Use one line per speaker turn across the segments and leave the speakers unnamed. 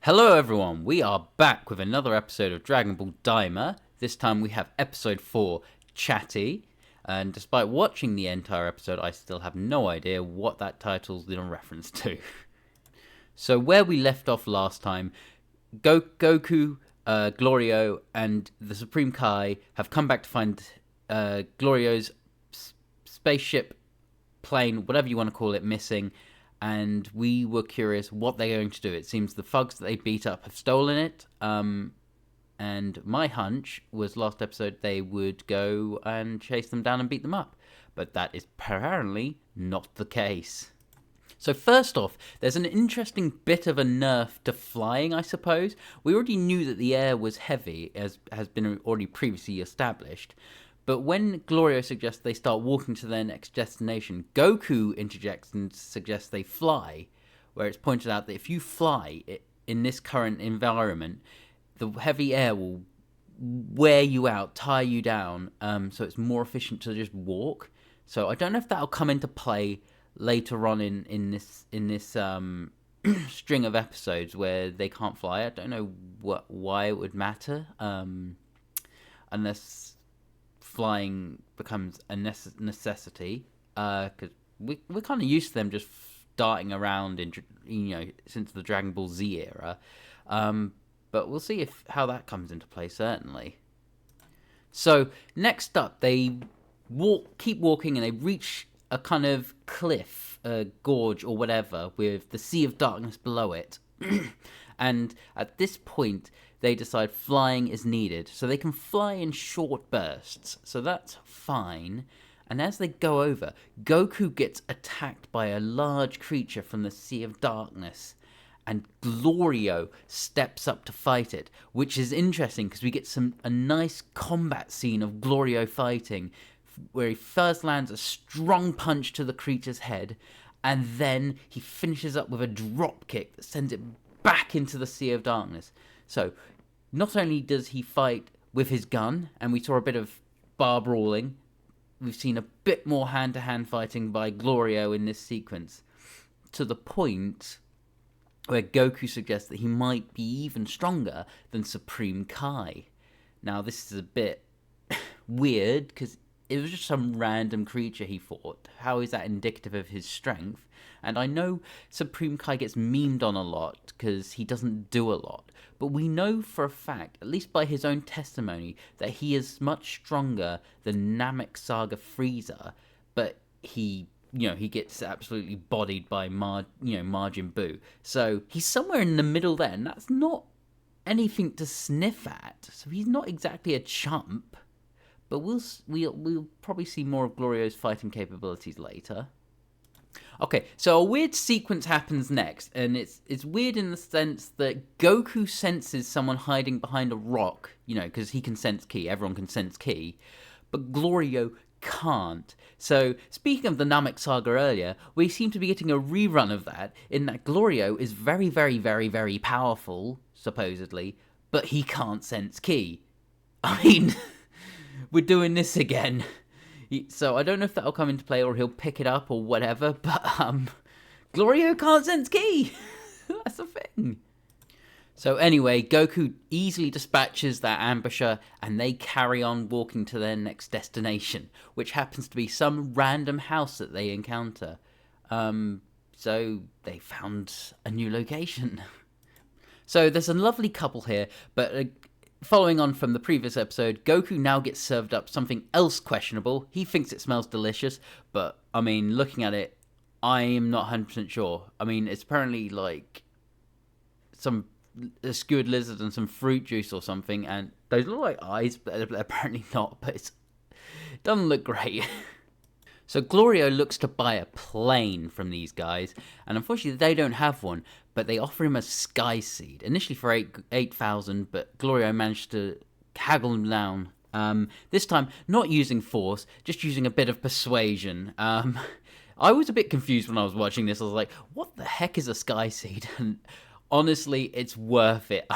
Hello everyone, we are back with another episode of Dragon Ball Daima. This time we have episode 4, Chatty. And despite watching the entire episode, I still have no idea what that title's in reference to. So where we left off last time, Goku, Glorio, and the Supreme Kai have come back to find Glorio's spaceship, plane, whatever you want to call it, missing. And we were curious what they're going to do. It seems the thugs that they beat up have stolen it. And my hunch was last episode they would go and chase them down and beat them up. But that is apparently not the case. So first off, there's an interesting bit of a nerf to flying, I suppose. We already knew that the air was heavy, as has been already previously established. But when Glorio suggests they start walking to their next destination, Goku interjects and suggests they fly, where it's pointed out that if you fly in this current environment, the heavy air will wear you out, tie you down, so it's more efficient to just walk. So I don't know if that'll come into play later on in this string of episodes where they can't fly. I don't know why it would matter, unless flying becomes a necessity, because we're kind of used to them just darting around since the Dragon Ball Z era, but we'll see how that comes into play, certainly. So next up, they keep walking and they reach a kind of cliff, a gorge or whatever, with the Sea of Darkness below it. And at this point, they decide flying is needed. So they can fly in short bursts. So that's fine. And as they go over, Goku gets attacked by a large creature from the Sea of Darkness. And Glorio steps up to fight it, which is interesting because we get a nice combat scene of Glorio fighting, where he first lands a strong punch to the creature's head, and then he finishes up with a drop kick that sends it back into the Sea of Darkness. So, not only does he fight with his gun, and we saw a bit of bar brawling, we've seen a bit more hand-to-hand fighting by Glorio in this sequence, to the point where Goku suggests that he might be even stronger than Supreme Kai. Now, this is a bit weird, because it was just some random creature he fought. How is that indicative of his strength? And I know Supreme Kai gets memed on a lot because he doesn't do a lot. But we know for a fact, at least by his own testimony, that he is much stronger than Namek Saga Frieza. But he gets absolutely bodied by Majin Buu. So he's somewhere in the middle there, and that's not anything to sniff at. So he's not exactly a chump. But we'll probably see more of Glorio's fighting capabilities later. Okay, so a weird sequence happens next, and it's weird in the sense that Goku senses someone hiding behind a rock, because he can sense ki, everyone can sense ki, but Glorio can't. So, speaking of the Namek Saga earlier, we seem to be getting a rerun of that, in that Glorio is very, very, very, very powerful, supposedly, but he can't sense ki. I mean, we're doing this again. So I don't know if that'll come into play or he'll pick it up or whatever, but Glorio can't sense ki. That's the thing. So anyway, Goku easily dispatches that ambusher and they carry on walking to their next destination, which happens to be some random house that they encounter. So they found a new location. So there's a lovely couple here, but following on from the previous episode, Goku now gets served up something else questionable. He thinks it smells delicious, but, I mean, looking at it, I am not 100% sure. I mean, it's apparently, like, a skewered lizard and some fruit juice or something, and those look like eyes, but they're apparently not, but it doesn't look great. So Glorio looks to buy a plane from these guys, and unfortunately they don't have one, but they offer him a Sky Seed, initially for 8,000, but Glorio managed to haggle him down. This time, not using force, just using a bit of persuasion. I was a bit confused when I was watching this. I was like, what the heck is a Sky Seed? And honestly, it's worth it.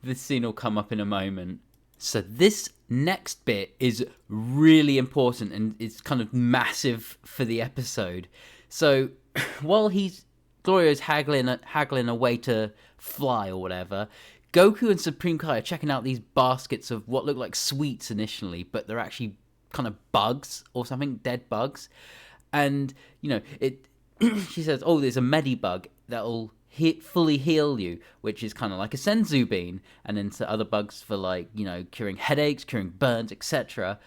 This scene will come up in a moment. So this next bit is really important and it's kind of massive for the episode. So while he's Glorio's haggling a way to fly or whatever. Goku and Supreme Kai are checking out these baskets of what look like sweets initially, but they're actually kind of bugs or something, dead bugs. And it. She says, "Oh, there's a medibug that'll fully heal you," which is kind of like a senzu bean, and then to other bugs for like curing headaches, curing burns, etc.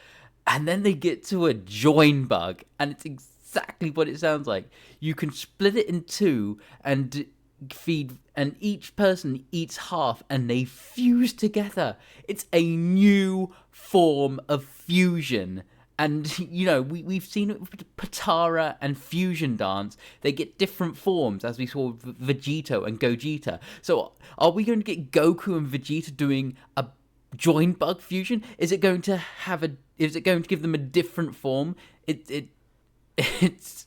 And then they get to a join bug, and it's exactly what it sounds like. You can split it in two and feed, and each person eats half, and they fuse together. It's a new form of fusion. And we've seen it with Patara and Fusion Dance. They get different forms, as we saw with Vegito and Gogeta. So are we going to get Goku and Vegeta doing a join bug fusion? Is it going to give them a different form? It's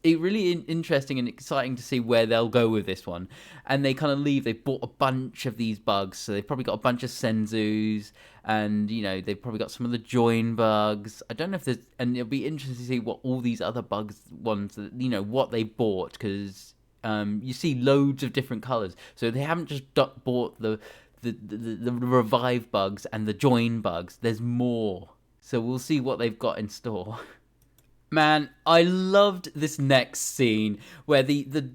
really interesting and exciting to see where they'll go with this one. And they kind of leave. They bought a bunch of these bugs, so they've probably got a bunch of Senzus, and they've probably got some of the join bugs. I don't know if there's, and it'll be interesting to see what all these other bugs ones, what they bought, because you see loads of different colors. So they haven't just bought the revive bugs and the join bugs. There's more. So we'll see what they've got in store. Man, I loved this next scene where the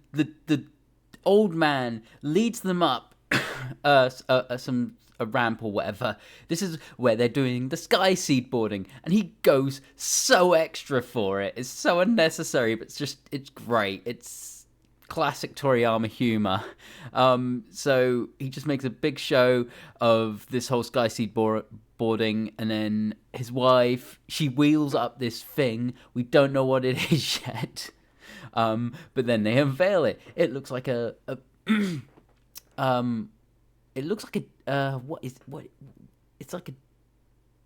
old man leads them up a ramp or whatever. This is where they're doing the sky seed boarding, and he goes so extra for it. It's so unnecessary, but it's great. It's classic Toriyama humor. So he just makes a big show of this whole sky seed boarding, and then his wife, she wheels up this thing. We don't know what it is yet, but then they unveil it. It looks like it looks like it's like a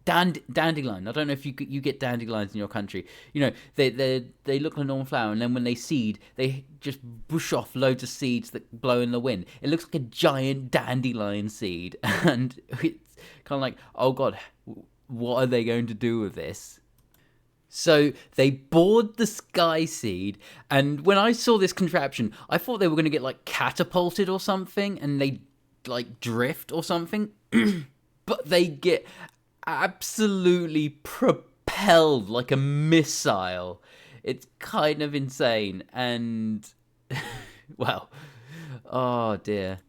dandelion. I don't know if you get dandelions in your country. They look like a normal flower, and then when they seed, they just bush off loads of seeds that blow in the wind. It looks like a giant dandelion seed, and it's kind of like, oh god, what are they going to do with this? So they board the sky seed, and when I saw this contraption, I thought they were going to get like catapulted or something, and they like drift or something, but they get absolutely propelled like a missile. It's kind of insane, and well, oh dear.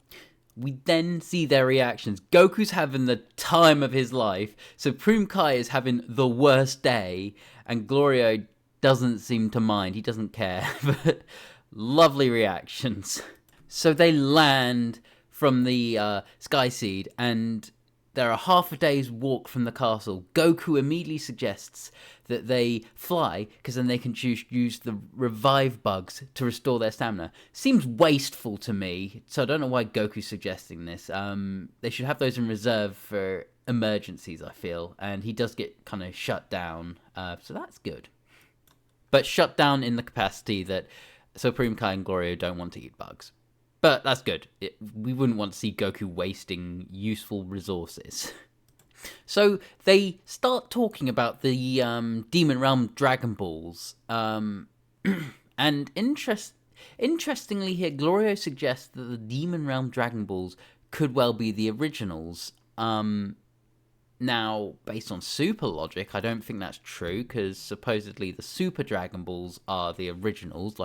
We then see their reactions. Goku's having the time of his life, Supreme Kai is having the worst day, and Glorio doesn't seem to mind. He doesn't care. But lovely reactions. So they land from the Sky Seed, and they're a half a day's walk from the castle. Goku immediately suggests that they fly, because then they can use the revive bugs to restore their stamina. Seems wasteful to me, so I don't know why Goku's suggesting this. They should have those in reserve for emergencies, I feel, and he does get kind of shut down, so that's good. But shut down in the capacity that Supreme Kai and Glorio don't want to eat bugs. But that's good. We wouldn't want to see Goku wasting useful resources. So they start talking about the Demon Realm Dragon Balls. And interestingly here, Glorio suggests that the Demon Realm Dragon Balls could well be the originals. Now, based on Super logic, I don't think that's true, because supposedly the Super Dragon Balls are the originals.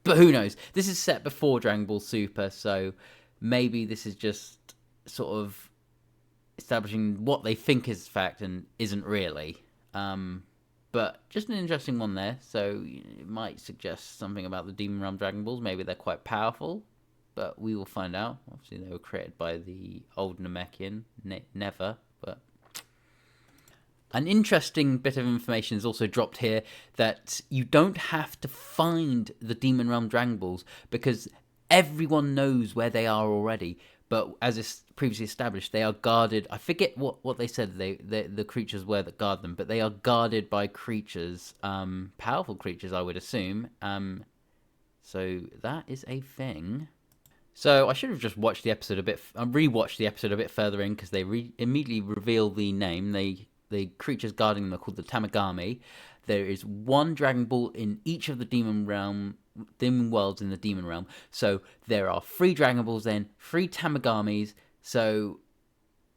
But who knows? This is set before Dragon Ball Super, so maybe this is just sort of establishing what they think is fact and isn't really. But just an interesting one there. So it might suggest something about the Demon Realm Dragon Balls. Maybe they're quite powerful, but we will find out. Obviously, they were created by the old Namekian, Never, but... An interesting bit of information is also dropped here, that you don't have to find the Demon Realm Dragon Balls, because everyone knows where they are already. But as is previously established, they are guarded. I forget what they said the creatures were that guard them, but they are guarded by creatures, powerful creatures, I would assume. So that is a thing. So I should have just watched the episode rewatched the episode a bit further in, because they immediately reveal the name. They the creatures guarding them are called the Tamagami. There is one Dragon Ball in each of the demon worlds in the demon realm. So there are 3 Dragon Balls then, 3 Tamagamis. So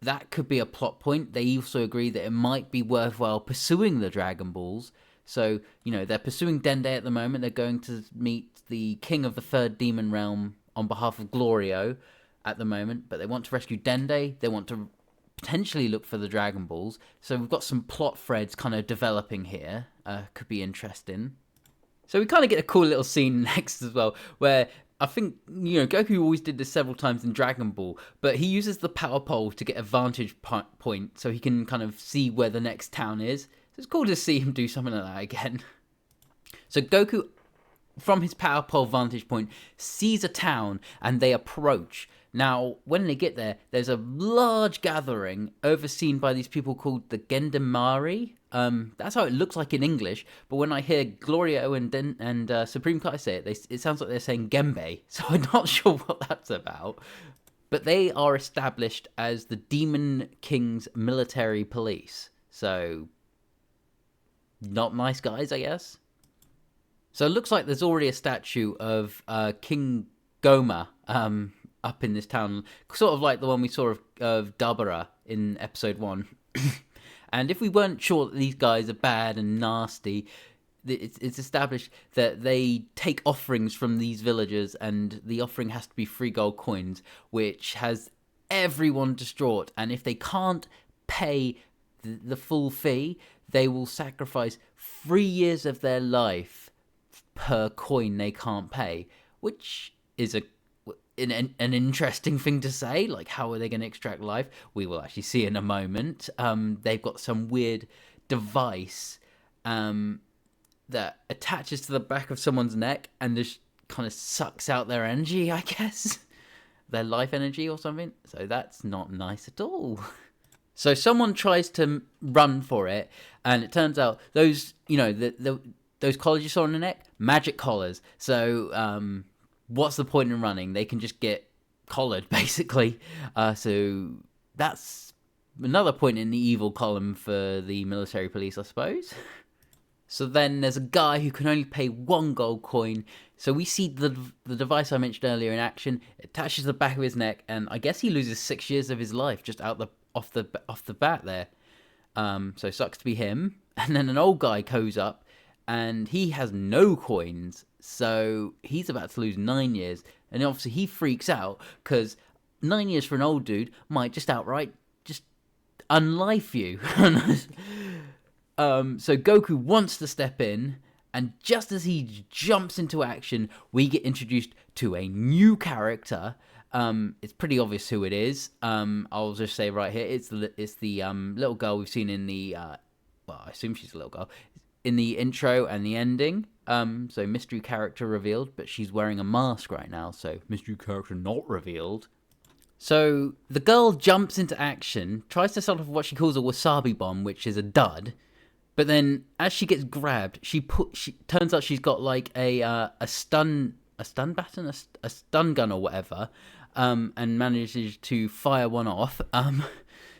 that could be a plot point. They also agree that it might be worthwhile pursuing the Dragon Balls. So, they're pursuing Dende at the moment. They're going to meet the king of the 3rd demon realm on behalf of Glorio at the moment. But they want to rescue Dende. They want to potentially look for the Dragon Balls. So we've got some plot threads kind of developing here. Could be interesting. So we kind of get a cool little scene next as well, where I think, Goku always did this several times in Dragon Ball, but he uses the power pole to get a vantage point so he can kind of see where the next town is. So it's cool to see him do something like that again. So Goku, from his power pole vantage point, sees a town and they approach. Now, when they get there, there's a large gathering overseen by these people called the Gendamari. That's how it looks like in English, but when I hear Glorio and Supreme Kai say it, it sounds like they're saying Gembe, so I'm not sure what that's about. But they are established as the Demon King's military police, so not nice guys, I guess. So it looks like there's already a statue of King Goma up in this town, sort of like the one we saw of Dabara in episode 1. And if we weren't sure that these guys are bad and nasty, it's established that they take offerings from these villagers, and the offering has to be 3 gold coins, which has everyone distraught. And if they can't pay the full fee, they will sacrifice 3 years of their life per coin they can't pay, which is an interesting thing to say. Like, how are they going to extract life? We will actually see in a moment. They've got some weird device that attaches to the back of someone's neck and just kind of sucks out their energy, I guess. Their life energy or something. So that's not nice at all. So someone tries to run for it, and it turns out those, those collars you saw on the neck, magic collars. So, what's the point in running? They can just get collared, basically. So that's another point in the evil column for the military police, I suppose. So then there's a guy who can only pay 1 gold coin. So we see the device I mentioned earlier in action. It attaches to the back of his neck, and I guess he loses 6 years of his life just off the bat there. So sucks to be him. And then an old guy goes up, and he has no coins. So he's about to lose 9 years. And obviously he freaks out because 9 years for an old dude might just outright just unlife you. So Goku wants to step in, and just as he jumps into action, we get introduced to a new character. It's pretty obvious who it is. I'll just say right here, it's the little girl we've seen in the well, I assume she's a little girl in the intro and the ending. So mystery character revealed, but she's wearing a mask right now, so mystery character not revealed. So the girl jumps into action, tries to set off what she calls a wasabi bomb, which is a dud. But then, as she gets grabbed, she turns out she's got like a stun baton, a stun gun or whatever, and manages to fire one off.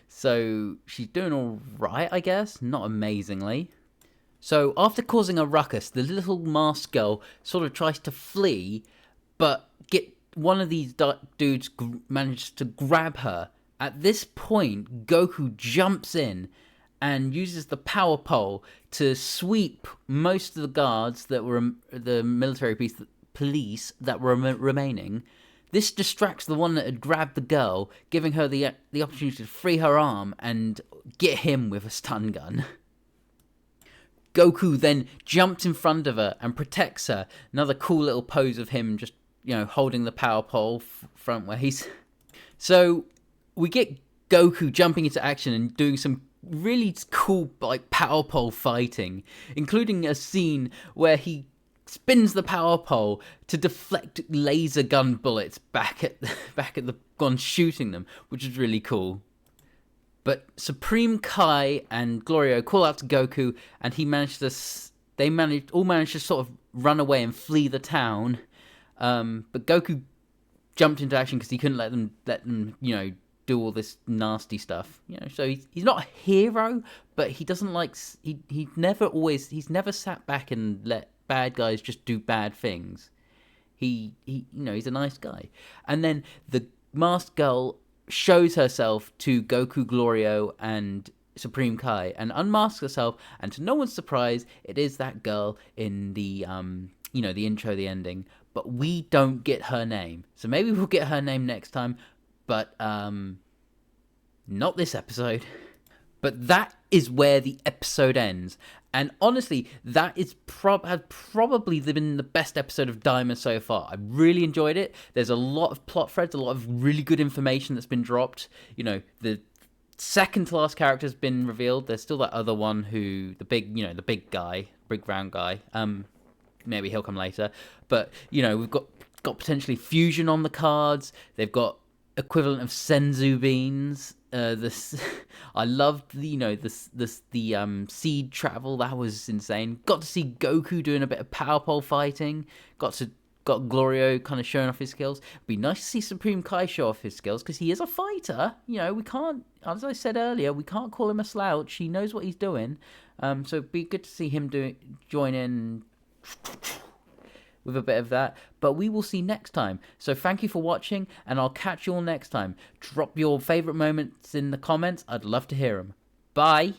So she's doing all right, I guess, not amazingly. So after causing a ruckus, the little masked girl sort of tries to flee, but one of these dudes manages to grab her. At this point, Goku jumps in and uses the power pole to sweep most of the guards that were the military police that were remaining. This distracts the one that had grabbed the girl, giving her the opportunity to free her arm and get him with a stun gun. Goku then jumps in front of her and protects her. Another cool little pose of him just, holding the power pole front ways. So we get Goku jumping into action and doing some really cool power pole fighting, including a scene where he spins the power pole to deflect laser gun bullets back at the gun, shooting them, which is really cool. But Supreme Kai and Glorio call out to Goku, and they managed to sort of run away and flee the town. But Goku jumped into action because he couldn't let them do all this nasty stuff. So he's not a hero, but he doesn't like he's never sat back and let bad guys just do bad things. He's a nice guy. And then the masked girl shows herself to Goku, Glorio, and Supreme Kai, and unmasks herself, and to no one's surprise, it is that girl in the the intro, the ending. But we don't get her name, so maybe we'll get her name next time. But not this episode. But that is where the episode ends. And honestly, that has probably been the best episode of Daima so far. I really enjoyed it. There's a lot of plot threads, a lot of really good information that's been dropped. The second to last character has been revealed. There's still that other one the big guy, big round guy. Maybe he'll come later. But, we've got potentially fusion on the cards. They've got equivalent of senzu beans. I loved the seed travel. That was insane. Got to see Goku doing a bit of power pole fighting. Got Glorio kind of showing off his skills. It'd be nice to see Supreme Kai show off his skills because he is a fighter. We can't, as I said earlier, we can't call him a slouch. He knows what he's doing. So it'd be good to see him join in with a bit of that. But we will see next time. So thank you for watching, and I'll catch you all next time. Drop your favourite moments in the comments. I'd love to hear them. Bye.